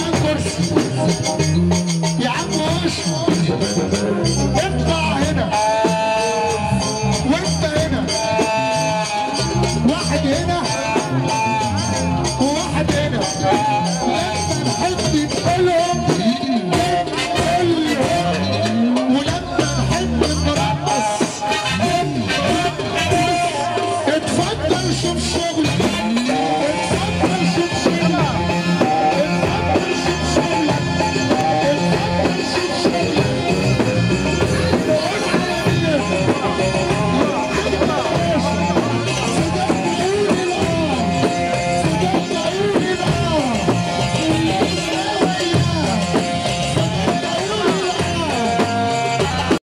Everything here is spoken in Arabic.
عن كرسي يا عم اشرب. اطلع هنا وانت هنا، واحد هنا وواحد هنا. لما نحب نقول